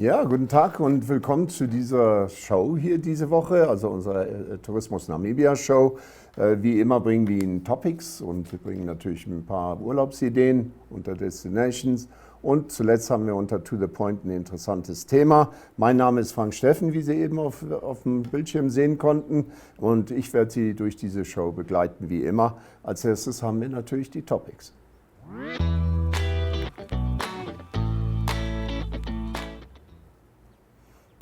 Ja, guten Tag und willkommen zu dieser Show hier diese Woche, also unserer Tourismus-Namibia-Show. Wie immer bringen wir Ihnen Topics und wir bringen natürlich ein paar Urlaubsideen, Unter Destinations und zuletzt haben wir unter To the Point ein interessantes Thema. Mein Name ist Frank Steffen, wie Sie eben auf dem Bildschirm sehen konnten, und ich werde Sie durch diese Show begleiten wie immer. Als erstes haben wir natürlich die Topics.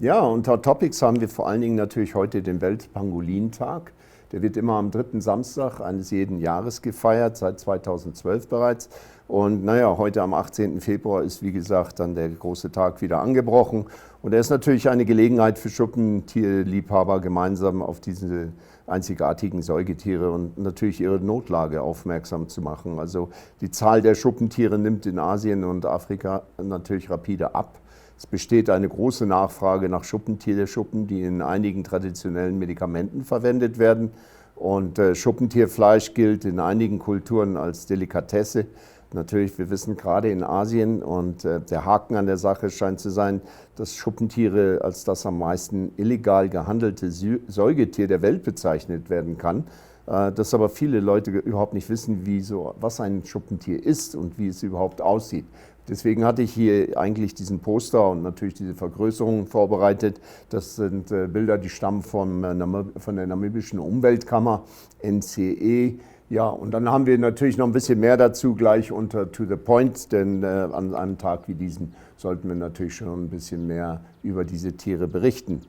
Ja, unter Topics haben wir vor allen Dingen natürlich heute den Welt-Pangolin-Tag. Der wird immer am 3. Samstag eines jeden Jahres gefeiert, seit 2012 bereits. Und naja, heute am 18. Februar ist, wie gesagt, dann der große Tag wieder angebrochen. Und er ist natürlich eine Gelegenheit für Schuppentierliebhaber, gemeinsam auf diese einzigartigen Säugetiere und natürlich ihre Notlage aufmerksam zu machen. Also die Zahl der Schuppentiere nimmt in Asien und Afrika natürlich rapide ab. Es besteht eine große Nachfrage nach Schuppentierschuppen, die in einigen traditionellen Medikamenten verwendet werden. Und Schuppentierfleisch gilt in einigen Kulturen als Delikatesse. Natürlich, wir wissen gerade in Asien, und der Haken an der Sache scheint zu sein, dass Schuppentiere als das am meisten illegal gehandelte Säugetier der Welt bezeichnet werden kann. Dass aber viele Leute überhaupt nicht wissen, was ein Schuppentier ist und wie es überhaupt aussieht. Deswegen hatte ich hier eigentlich diesen Poster und natürlich diese Vergrößerung vorbereitet. Das sind Bilder, die stammen von der namibischen Umweltkammer, NCE. Ja, und dann haben wir natürlich noch ein bisschen mehr dazu gleich unter To the Point, denn an einem Tag wie diesen sollten wir natürlich schon ein bisschen mehr über diese Tiere berichten.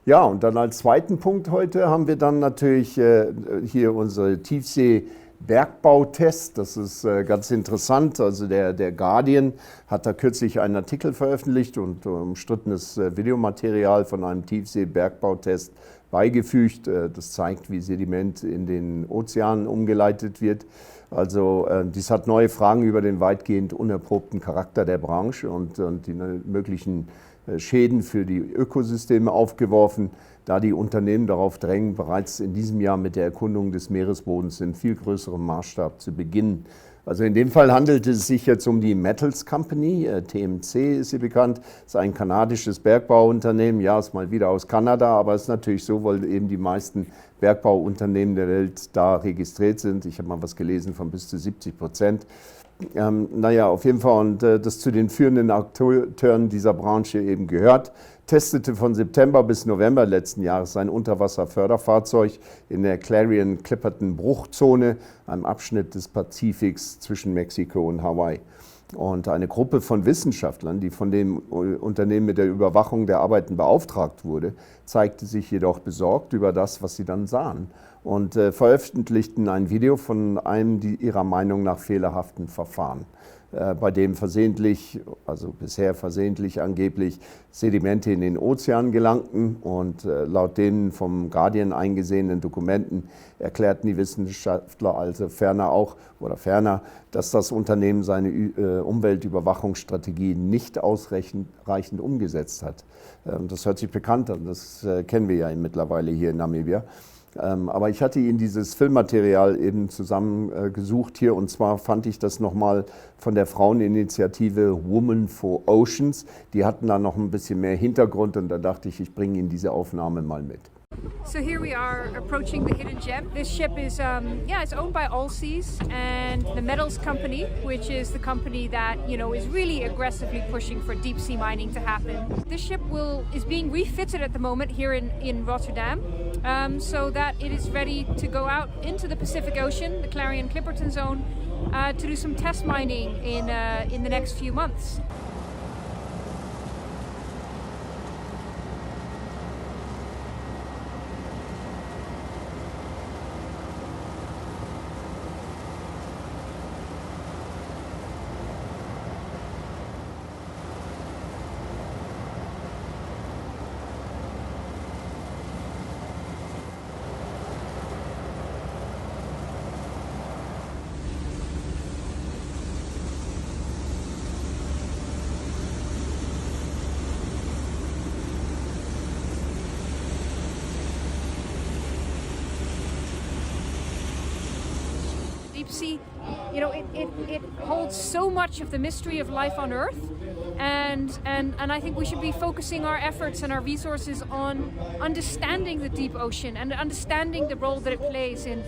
Ja, und dann als zweiten Punkt heute haben wir dann natürlich hier unsere Tiefsee-Bergbautest. Das ist ganz interessant. Also der Guardian hat da kürzlich einen Artikel veröffentlicht und umstrittenes Videomaterial von einem Tiefsee-Bergbautest beigefügt. Das zeigt, wie Sediment in den Ozeanen umgeleitet wird. Also dies hat neue Fragen über den weitgehend unerprobten Charakter der Branche und die möglichen Schäden für die Ökosysteme aufgeworfen, da die Unternehmen darauf drängen, bereits in diesem Jahr mit der Erkundung des Meeresbodens in viel größerem Maßstab zu beginnen. Also in dem Fall handelt es sich jetzt um die Metals Company, TMC ist sie bekannt, das ist ein kanadisches Bergbauunternehmen, ja, ist mal wieder aus Kanada, aber es ist natürlich so, weil eben die meisten Bergbauunternehmen der Welt da registriert sind. Ich habe mal was gelesen von bis zu 70%. Naja, auf jeden Fall, und das zu den führenden Akteuren dieser Branche eben gehört, testete von September bis November letzten Jahres ein Unterwasserförderfahrzeug in der Clarion-Clipperton-Bruchzone, einem Abschnitt des Pazifiks zwischen Mexiko und Hawaii. Und eine Gruppe von Wissenschaftlern, die von dem Unternehmen mit der Überwachung der Arbeiten beauftragt wurde, zeigte sich jedoch besorgt über das, was sie dann sahen, und veröffentlichten ein Video von einem ihrer Meinung nach fehlerhaften Verfahren, bei dem bisher versehentlich angeblich Sedimente in den Ozean gelangten, und laut den vom Guardian eingesehenen Dokumenten erklärten die Wissenschaftler also ferner, dass das Unternehmen seine Umweltüberwachungsstrategie nicht ausreichend umgesetzt hat. Das hört sich bekannt an, das kennen wir ja mittlerweile hier in Namibia. Aber ich hatte Ihnen dieses Filmmaterial eben zusammengesucht hier, und zwar fand ich das nochmal von der Fraueninitiative Women for Oceans. Die hatten da noch ein bisschen mehr Hintergrund, und da dachte ich, ich bringe Ihnen diese Aufnahme mal mit. So here we are approaching the hidden gem. This ship is, it's owned by Allseas and the Metals Company, which is the company that, is really aggressively pushing for deep sea mining to happen. This ship is being refitted at the moment here in Rotterdam, so that it is ready to go out into the Pacific Ocean, the Clarion-Clipperton zone, to do some test mining in the next few months. deep sea, you know, it holds so much of the mystery of life on Earth, and I think we should be focusing our efforts and our resources on understanding the deep ocean and understanding the role that it plays in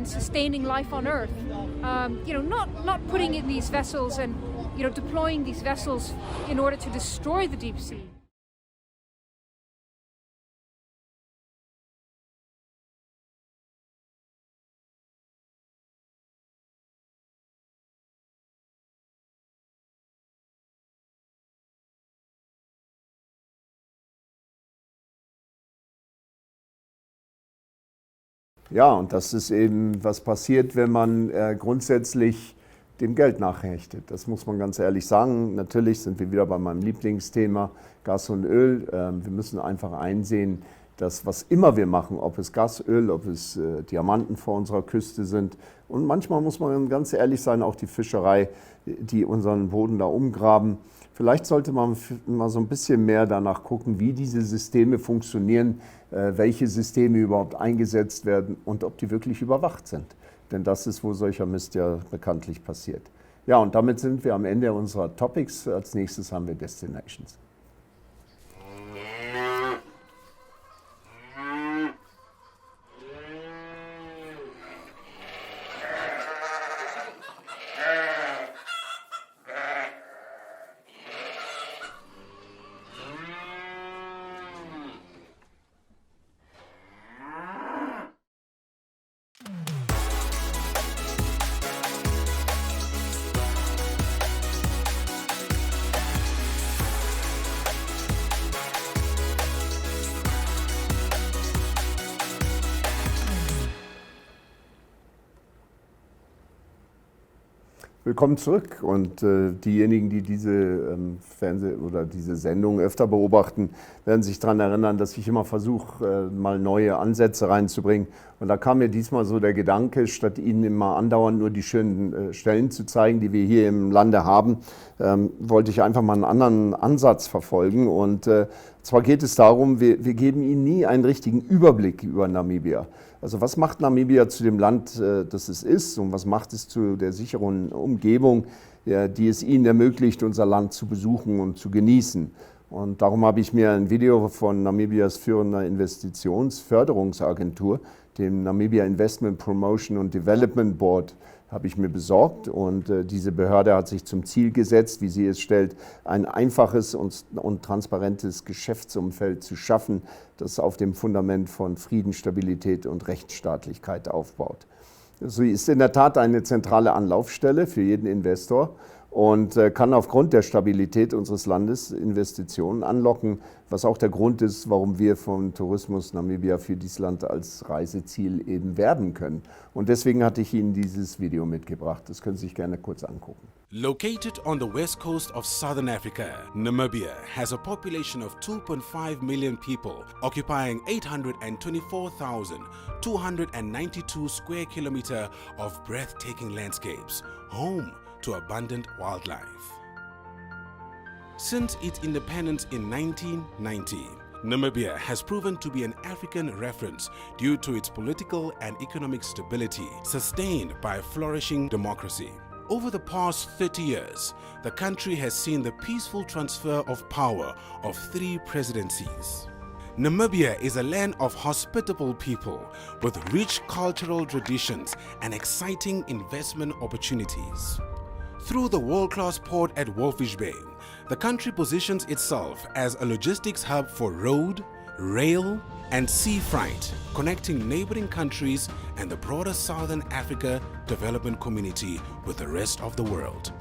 sustaining life on Earth. Not putting in these vessels and deploying these vessels in order to destroy the deep sea. Ja, und das ist eben, was passiert, wenn man grundsätzlich dem Geld nachhechtet. Das muss man ganz ehrlich sagen. Natürlich sind wir wieder bei meinem Lieblingsthema Gas und Öl. Wir müssen einfach einsehen, dass was immer wir machen, ob es Gas, Öl, ob es Diamanten vor unserer Küste sind, und manchmal muss man ganz ehrlich sein, auch die Fischerei, die unseren Boden da umgraben. Vielleicht sollte man mal so ein bisschen mehr danach gucken, wie diese Systeme funktionieren, welche Systeme überhaupt eingesetzt werden und ob die wirklich überwacht sind. Denn das ist, wo solcher Mist ja bekanntlich passiert. Ja, und damit sind wir am Ende unserer Topics. Als nächstes haben wir Destinations. Willkommen zurück, und diejenigen, die diese oder diese Sendung öfter beobachten, werden sich daran erinnern, dass ich immer versuche, mal neue Ansätze reinzubringen. Und da kam mir diesmal so der Gedanke, statt Ihnen immer andauernd nur die schönen Stellen zu zeigen, die wir hier im Lande haben, wollte ich einfach mal einen anderen Ansatz verfolgen. Und zwar geht es darum, wir geben Ihnen nie einen richtigen Überblick über Namibia. Also was macht Namibia zu dem Land, das es ist, und was macht es zu der sicheren Umgebung, die es Ihnen ermöglicht, unser Land zu besuchen und zu genießen. Und darum habe ich mir ein Video von Namibias führender Investitionsförderungsagentur, dem Namibia Investment Promotion and Development Board, habe ich mir besorgt, und diese Behörde hat sich zum Ziel gesetzt, wie sie es stellt, ein einfaches und transparentes Geschäftsumfeld zu schaffen, das auf dem Fundament von Frieden, Stabilität und Rechtsstaatlichkeit aufbaut. Sie ist in der Tat eine zentrale Anlaufstelle für jeden Investor und kann aufgrund der Stabilität unseres Landes Investitionen anlocken, was auch der Grund ist, warum wir vom Tourismus Namibia für dieses Land als Reiseziel eben werben können. Und deswegen hatte ich Ihnen dieses Video mitgebracht. Das können Sie sich gerne kurz angucken. Located on the west coast of southern Africa, Namibia has a population of 2.5 million people, occupying 824,292 square kilometers of breathtaking landscapes, home to abundant wildlife. Since its independence in 1990, Namibia has proven to be an African reference due to its political and economic stability, sustained by a flourishing democracy. Over the past 30 years, the country has seen the peaceful transfer of power of 3 presidencies. Namibia is a land of hospitable people with rich cultural traditions and exciting investment opportunities. Through the world-class port at Walvis Bay, the country positions itself as a logistics hub for road, rail, and sea freight, connecting neighboring countries and the broader Southern Africa development community with the rest of the world.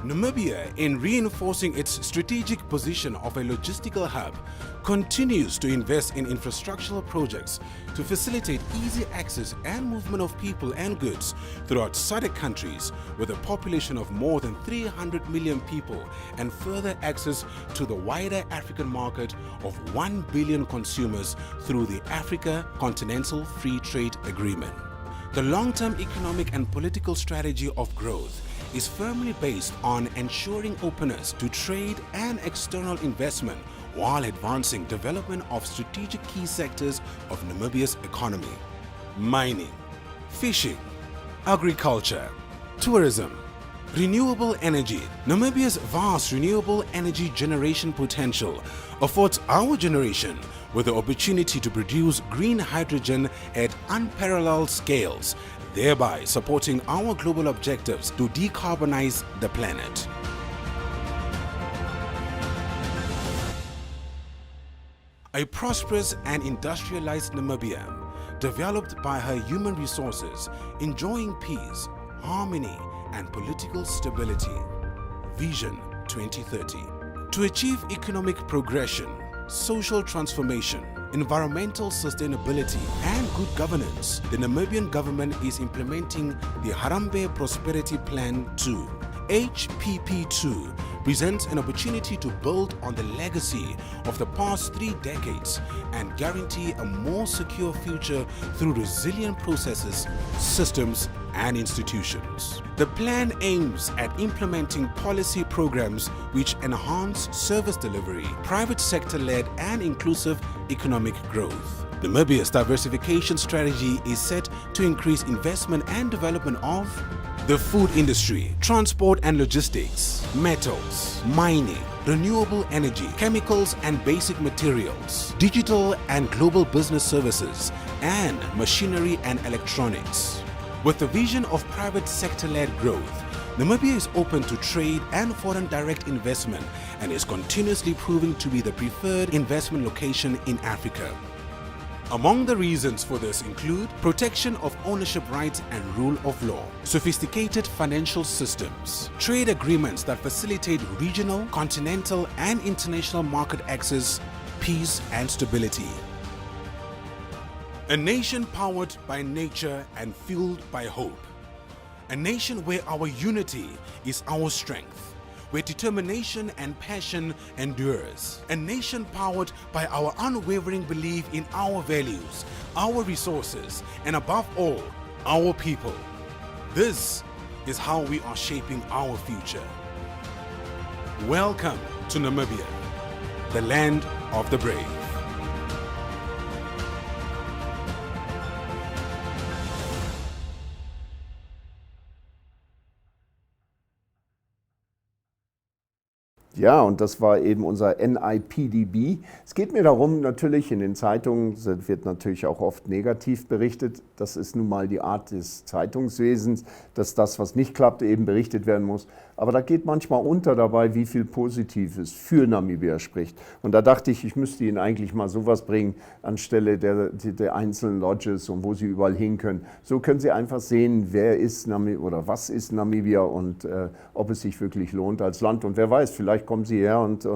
Namibia, in reinforcing its strategic position of a logistical hub, continues to invest in infrastructural projects to facilitate easy access and movement of people and goods throughout SADC countries with a population of more than 300 million people, and further access to the wider African market of 1 billion consumers through the Africa Continental Free Trade Agreement. The long-term economic and political strategy of growth is firmly based on ensuring openness to trade and external investment while advancing development of strategic key sectors of Namibia's economy: mining, fishing, agriculture, tourism, renewable energy. Namibia's vast renewable energy generation potential affords our generation with the opportunity to produce green hydrogen at unparalleled scales, thereby supporting our global objectives to decarbonize the planet. A prosperous and industrialized Namibia, developed by her human resources, enjoying peace, harmony, and political stability. Vision 2030. To achieve economic progression, social transformation, environmental sustainability, and good governance, the Namibian government is implementing the Harambee Prosperity Plan 2. HPP2 presents an opportunity to build on the legacy of the past 3 decades and guarantee a more secure future through resilient processes, systems, and institutions. The plan aims at implementing policy programs which enhance service delivery, private sector-led and inclusive economic growth. Namibia's diversification strategy is set to increase investment and development of the food industry, transport and logistics, metals, mining, renewable energy, chemicals and basic materials, digital and global business services, and machinery and electronics. With the vision of private sector-led growth, Namibia is open to trade and foreign direct investment and is continuously proving to be the preferred investment location in Africa. Among the reasons for this include protection of ownership rights and rule of law, sophisticated financial systems, trade agreements that facilitate regional, continental, and international market access, peace, and stability. A nation powered by nature and fueled by hope. A nation where our unity is our strength, where determination and passion endures. A nation powered by our unwavering belief in our values, our resources, and above all, our people. This is how we are shaping our future. Welcome to Namibia, the land of the brave. Ja, und das war eben unser NIPDB. Es geht mir darum, natürlich in den Zeitungen wird natürlich auch oft negativ berichtet. Das ist nun mal die Art des Zeitungswesens, dass das, was nicht klappt, eben berichtet werden muss. Aber da geht manchmal unter dabei, wie viel Positives für Namibia spricht. Und da dachte ich, ich müsste Ihnen eigentlich mal sowas bringen, anstelle der einzelnen Lodges und wo Sie überall hin können. So können Sie einfach sehen, wer ist Namibia oder was ist Namibia und ob es sich wirklich lohnt als Land. Und wer weiß, vielleicht kommen Sie her und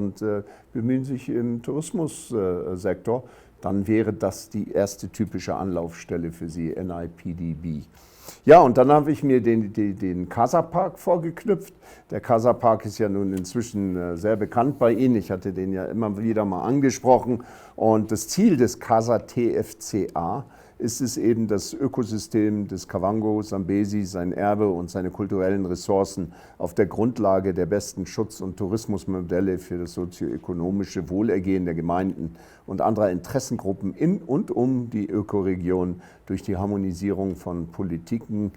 bemühen sich im Tourismussektor. Dann wäre das die erste typische Anlaufstelle für Sie, NIPDB. Ja, und dann habe ich mir den KAZA-Park vorgeknüpft. Der KAZA-Park ist ja nun inzwischen sehr bekannt bei Ihnen. Ich hatte den ja immer wieder mal angesprochen. Und das Ziel des KAZA-TFCA ist es eben, das Ökosystem des Kavango, Sambesi, sein Erbe und seine kulturellen Ressourcen auf der Grundlage der besten Schutz- und Tourismusmodelle für das sozioökonomische Wohlergehen der Gemeinden und anderer Interessengruppen in und um die Ökoregion durch die Harmonisierung von Politiken,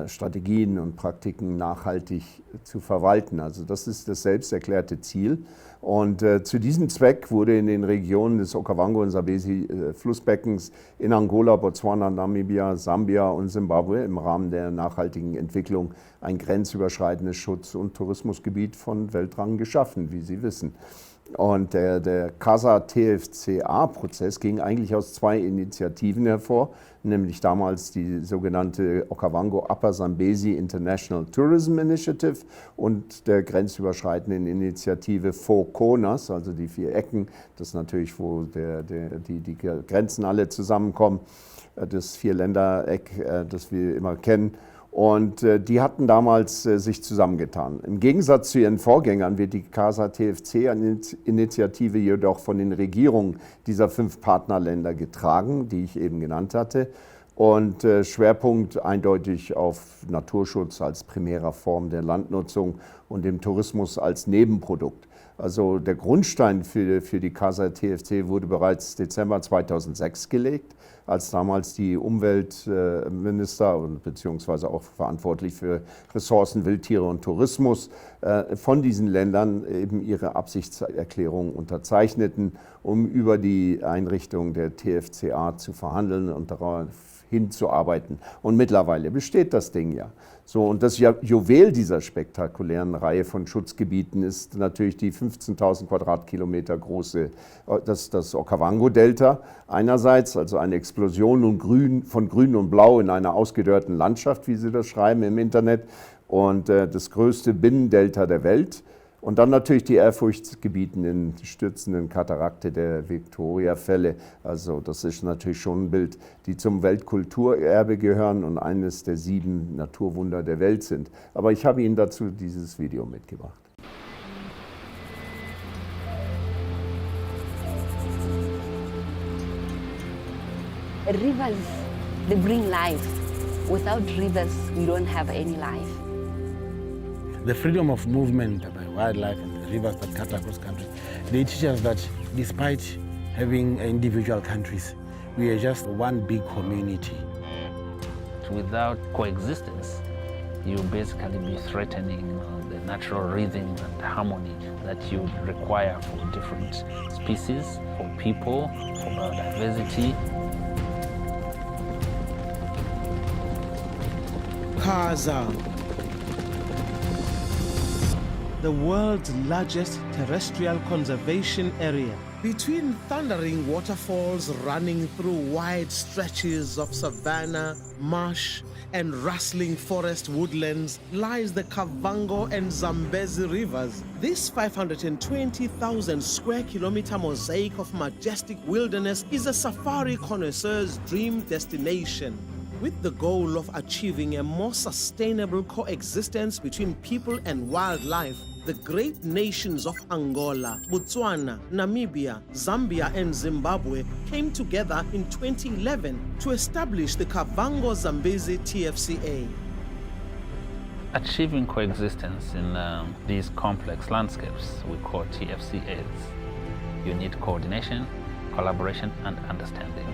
Strategien und Praktiken nachhaltig zu verwalten. Also das ist das selbst erklärte Ziel. Und zu diesem Zweck wurde in den Regionen des Okavango- und Sambesi-Flussbeckens in Angola, Botswana, Namibia, Sambia und Simbabwe im Rahmen der nachhaltigen Entwicklung ein grenzüberschreitendes Schutz- und Tourismusgebiet von Weltrang geschaffen, wie Sie wissen. Und der KAZA-TFCA-Prozess ging eigentlich aus 2 Initiativen hervor, nämlich damals die sogenannte Okavango Upper Zambezi International Tourism Initiative und der grenzüberschreitenden Initiative Four Corners, also die 4 Ecken, das ist natürlich, wo die Grenzen alle zusammenkommen, das 4-Länder-Eck, das wir immer kennen. Und die hatten damals sich zusammengetan. Im Gegensatz zu ihren Vorgängern wird die KAZA-TFC-Initiative jedoch von den Regierungen dieser 5 Partnerländer getragen, die ich eben genannt hatte. Und Schwerpunkt eindeutig auf Naturschutz als primärer Form der Landnutzung und dem Tourismus als Nebenprodukt. Also der Grundstein für die KAZA-TFC wurde bereits Dezember 2006 gelegt, als damals die Umweltminister beziehungsweise auch verantwortlich für Ressourcen, Wildtiere und Tourismus von diesen Ländern eben ihre Absichtserklärungen unterzeichneten, um über die Einrichtung der TFCA zu verhandeln und darauf hinzuarbeiten. Und mittlerweile besteht das Ding ja. So, und das Juwel dieser spektakulären Reihe von Schutzgebieten ist natürlich die 15.000 Quadratkilometer große, das Okavango-Delta einerseits, also eine Explosion von Grün und Blau in einer ausgedörrten Landschaft, wie sie das schreiben im Internet, und das größte Binnendelta der Welt. Und dann natürlich die ehrfurchtsgebietenden, stürzenden Katarakte der Victoria-Fälle. Also das ist natürlich schon ein Bild, die zum Weltkulturerbe gehören und eines der 7 Naturwunder der Welt sind. Aber ich habe Ihnen dazu dieses Video mitgebracht. Rivers, they bring life. Without rivers, we don't have any life. The freedom of movement by wildlife and the rivers that cut across countries, they teach us that despite having individual countries, we are just one big community. Without coexistence, you basically be threatening the natural rhythm and harmony that you require for different species, for people, for biodiversity. KAZA, the world's largest terrestrial conservation area. Between thundering waterfalls running through wide stretches of savanna, marsh, and rustling forest woodlands lies the Kavango and Zambezi rivers. This 520,000 square kilometer mosaic of majestic wilderness is a safari connoisseur's dream destination. With the goal of achieving a more sustainable coexistence between people and wildlife, the great nations of Angola, Botswana, Namibia, Zambia, and Zimbabwe came together in 2011 to establish the Kavango-Zambezi TFCA. Achieving coexistence in these complex landscapes we call TFCAs. You need coordination, collaboration, and understanding.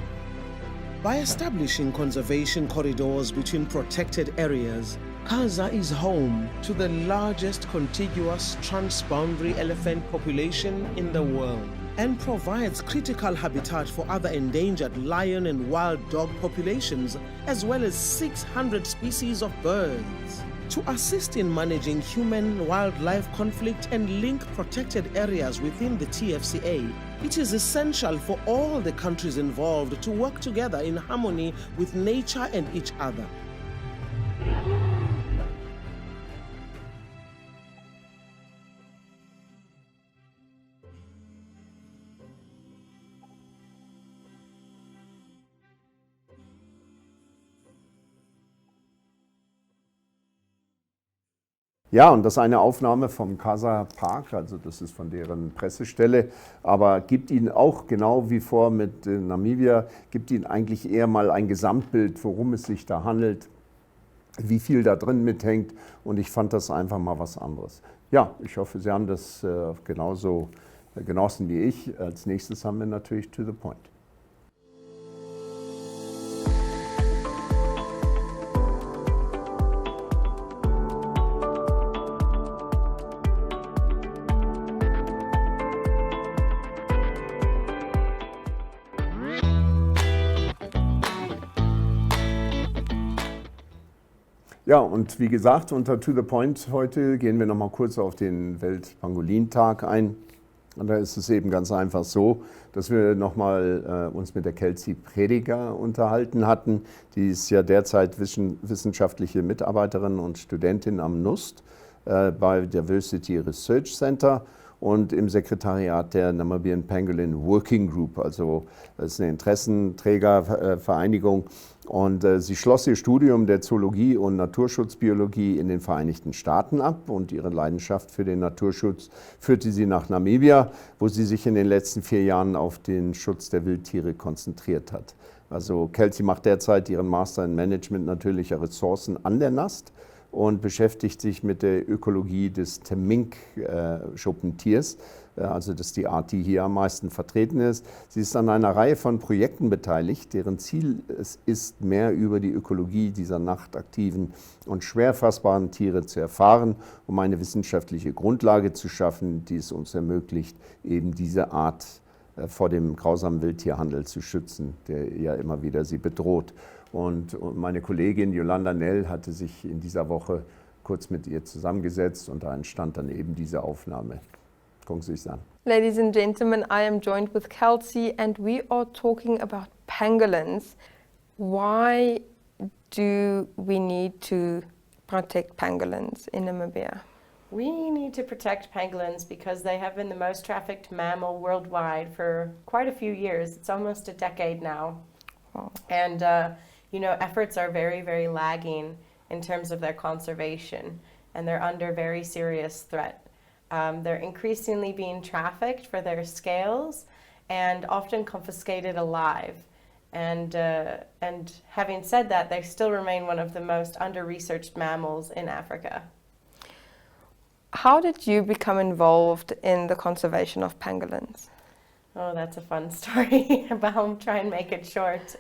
By establishing conservation corridors between protected areas, KAZA is home to the largest contiguous transboundary elephant population in the world and provides critical habitat for other endangered lion and wild dog populations, as well as 600 species of birds. To assist in managing human-wildlife conflict and link protected areas within the TFCA, it is essential for all the countries involved to work together in harmony with nature and each other. Ja, und das ist eine Aufnahme vom KAZA-Park, also das ist von deren Pressestelle, aber gibt Ihnen auch, genau wie vor mit Namibia, gibt Ihnen eigentlich eher mal ein Gesamtbild, worum es sich da handelt, wie viel da drin mithängt, und ich fand das einfach mal was anderes. Ja, ich hoffe, Sie haben das genauso genossen wie ich. Als nächstes haben wir natürlich To the Point. Ja, und wie gesagt, unter To the Point heute gehen wir noch mal kurz auf den Welt-Pangolin-Tag ein. Und da ist es eben ganz einfach so, dass wir noch mal uns mit der Kelsey Prediger unterhalten hatten. Die ist ja derzeit wissenschaftliche Mitarbeiterin und Studentin am NUST bei Diversity Research Center und im Sekretariat der Namibian Pangolin Working Group. Also das ist eine Interessenträgervereinigung. Und sie schloss ihr Studium der Zoologie und Naturschutzbiologie in den Vereinigten Staaten ab, und ihre Leidenschaft für den Naturschutz führte sie nach Namibia, wo sie sich in den letzten 4 Jahren auf den Schutz der Wildtiere konzentriert hat. Also Kelsey macht derzeit ihren Master in Management natürlicher Ressourcen an der NAST und beschäftigt sich mit der Ökologie des Schuppentiers, also das ist die Art, die hier am meisten vertreten ist. Sie ist an einer Reihe von Projekten beteiligt, deren Ziel es ist, mehr über die Ökologie dieser nachtaktiven und schwer fassbaren Tiere zu erfahren, um eine wissenschaftliche Grundlage zu schaffen, die es uns ermöglicht, eben diese Art vor dem grausamen Wildtierhandel zu schützen, der ja immer wieder sie bedroht. Und meine Kollegin Yolanda Nel hatte sich in dieser Woche kurz mit ihr zusammengesetzt und da entstand dann eben diese Aufnahme. Gucken Sie sich an. Ladies and gentlemen, I am joined with Kelsey and we are talking about pangolins. Why do we need to protect pangolins in Namibia? We need to protect pangolins because they have been the most trafficked mammal worldwide for quite a few years. It's almost a decade now. Wow. And, efforts are very, very lagging in terms of their conservation, and they're under very serious threat. They're increasingly being trafficked for their scales and often confiscated alive. And having said that, they still remain one of the most under-researched mammals in Africa. How did you become involved in the conservation of pangolins? Oh, that's a fun story, but I'll try and make it short.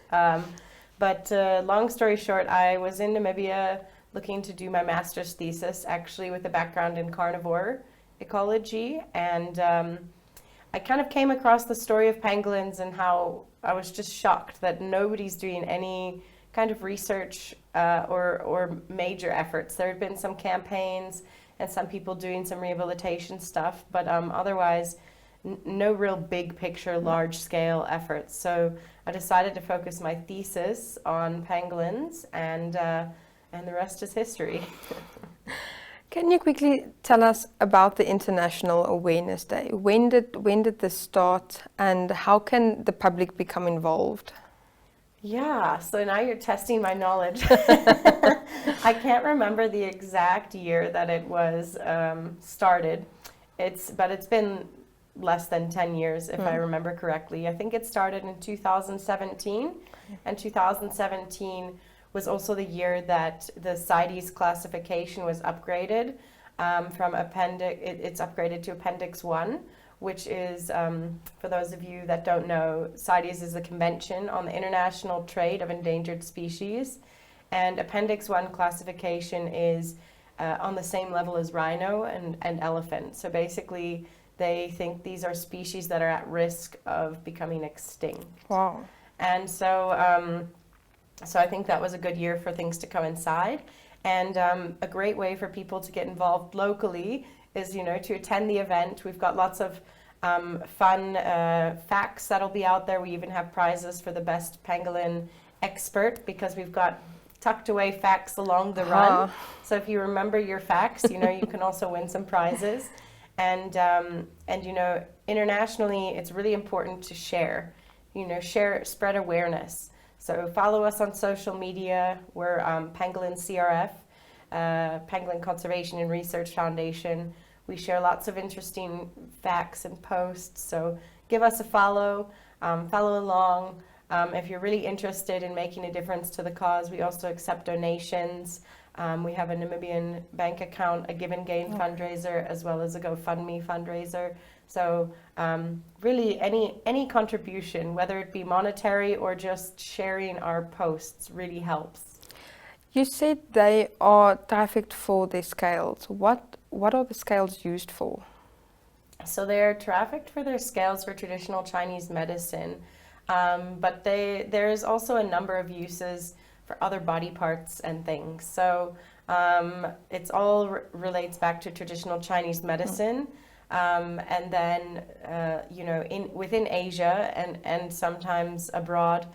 But long story short, I was in Namibia looking to do my master's thesis, actually with a background in carnivore ecology. And I kind of came across the story of pangolins and how I was just shocked that nobody's doing any kind of research or major efforts. There had been some campaigns and some people doing some rehabilitation stuff, but otherwise no real big picture, large scale efforts. So I decided to focus my thesis on pangolins, and the rest is history. Can you quickly tell us about the International Awareness Day? When did this start, and how can the public become involved? Yeah, so now you're testing my knowledge. I can't remember the exact year that it was started. But it's been less than 10 years, if I remember correctly. I think it started in 2017, and 2017 was also the year that the CITES classification was upgraded from it's upgraded to Appendix 1, which is, for those of you that don't know, CITES is the Convention on the International Trade of Endangered Species, and Appendix 1 classification is on the same level as rhino and elephant. So basically, they think these are species that are at risk of becoming extinct. Wow. And so I think that was a good year for things to coincide. And a great way for people to get involved locally is, to attend the event. We've got lots of fun facts that'll be out there. We even have prizes for the best pangolin expert because we've got tucked away facts along the run. So if you remember your facts, you can also win some prizes. And internationally, it's really important to share, spread awareness. So follow us on social media. We're Pangolin CRF, Pangolin Conservation and Research Foundation. We share lots of interesting facts and posts. So give us a follow, follow along. If you're really interested in making a difference to the cause, we also accept donations. We have a Namibian bank account, a Give and Gain fundraiser, as well as a GoFundMe fundraiser. So really any contribution, whether it be monetary or just sharing our posts, really helps. You said they are trafficked for their scales. What are the scales used for? So they're trafficked for their scales for traditional Chinese medicine, but there's also a number of uses for other body parts and things. So it's all relates back to traditional Chinese medicine. And then, within Asia and sometimes abroad,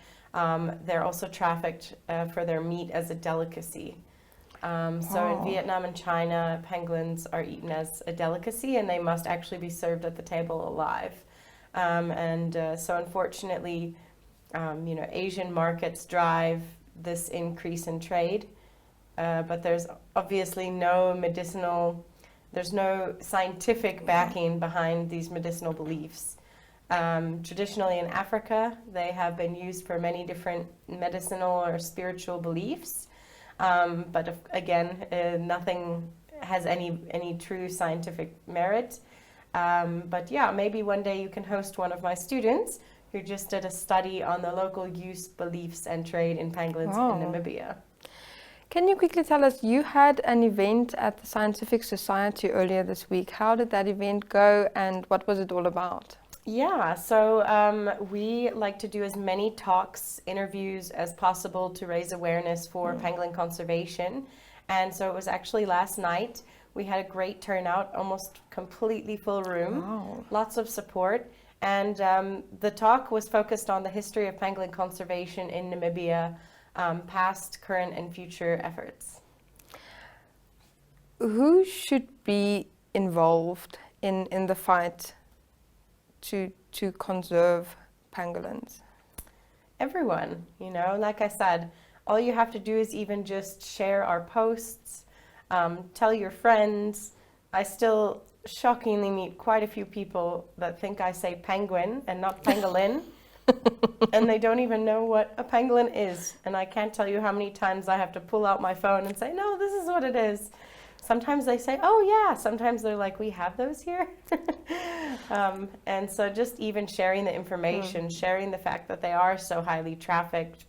they're also trafficked for their meat as a delicacy. So in Vietnam and China, pangolins are eaten as a delicacy, and they must actually be served at the table alive. So unfortunately, Asian markets drive this increase in trade, but there's obviously there's no scientific backing behind these medicinal beliefs. Traditionally in Africa, they have been used for many different medicinal or spiritual beliefs. But again, nothing has any true scientific merit. But yeah, maybe one day you can host one of my students who just did a study on the local use, beliefs and trade in pangolins in Namibia. Can you quickly tell us, you had an event at the Scientific Society earlier this week. How did that event go and what was it all about? Yeah, so we like to do as many talks, interviews as possible to raise awareness for pangolin conservation. And so it was actually last night. We had a great turnout, almost completely full room, lots of support. And the talk was focused on the history of pangolin conservation in Namibia, past, current and future efforts. Who should be involved in the fight to conserve pangolins? Everyone, you know, like I said, all you have to do is even just share our posts, tell your friends. I still shockingly meet quite a few people that think I say penguin and not pangolin. And they don't even know what a pangolin is. And I can't tell you how many times I have to pull out my phone and say, no, this is what it is. Sometimes they say, oh yeah. Sometimes they're like, we have those here. And so just even sharing the information, sharing the fact that they are so highly trafficked,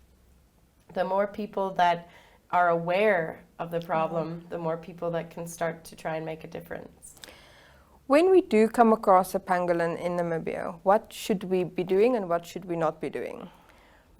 the more people that are aware of the problem, the more people that can start to try and make a difference. When we do come across a pangolin in Namibia, what should we be doing and what should we not be doing?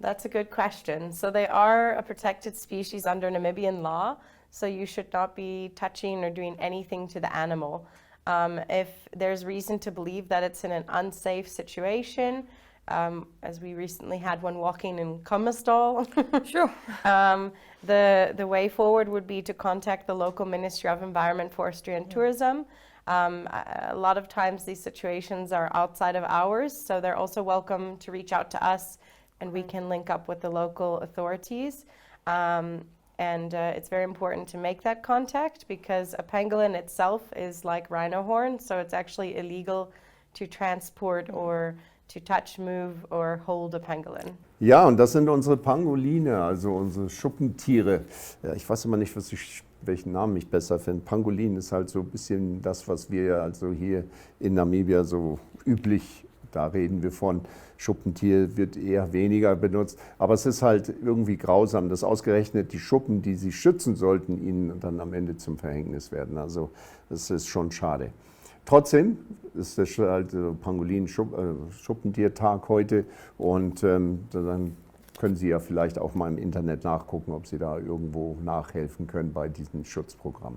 That's a good question. So they are a protected species under Namibian law, so you should not be touching or doing anything to the animal. If there's reason to believe that it's in an unsafe situation, as we recently had one walking in Kommersdal, Sure. The way forward would be to contact the local Ministry of Environment, Forestry and Tourism. A lot of times these situations are outside of ours, so they're also welcome to reach out to us and we can link up with the local authorities. And it's very important to make that contact because a pangolin itself is like rhino horn, so it's actually illegal to transport or to touch, move or hold a pangolin. Ja, und das sind unsere Pangoline, also unsere Schuppentiere. Ja, ich weiß immer nicht, welchen Namen ich besser finde. Pangolin ist halt so ein bisschen das, was wir also hier in Namibia so üblich, da reden wir von. Schuppentier wird eher weniger benutzt, aber es ist halt irgendwie grausam, dass ausgerechnet die Schuppen, die sie schützen sollten, ihnen dann am Ende zum Verhängnis werden. Also das ist schon schade. Trotzdem ist der Pangolin-Schuppentiertag heute und dann können Sie ja vielleicht auch mal im Internet nachgucken, ob Sie da irgendwo nachhelfen können bei diesem Schutzprogramm.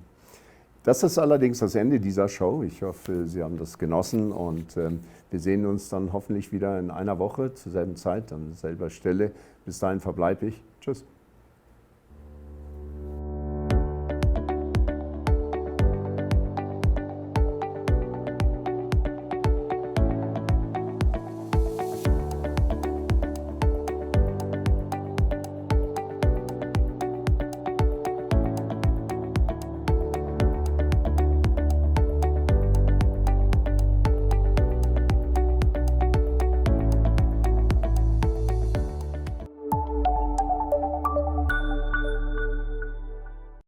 Das ist allerdings das Ende dieser Show. Ich hoffe, Sie haben das genossen und wir sehen uns dann hoffentlich wieder in einer Woche zur selben Zeit, an selber Stelle. Bis dahin verbleibe ich. Tschüss.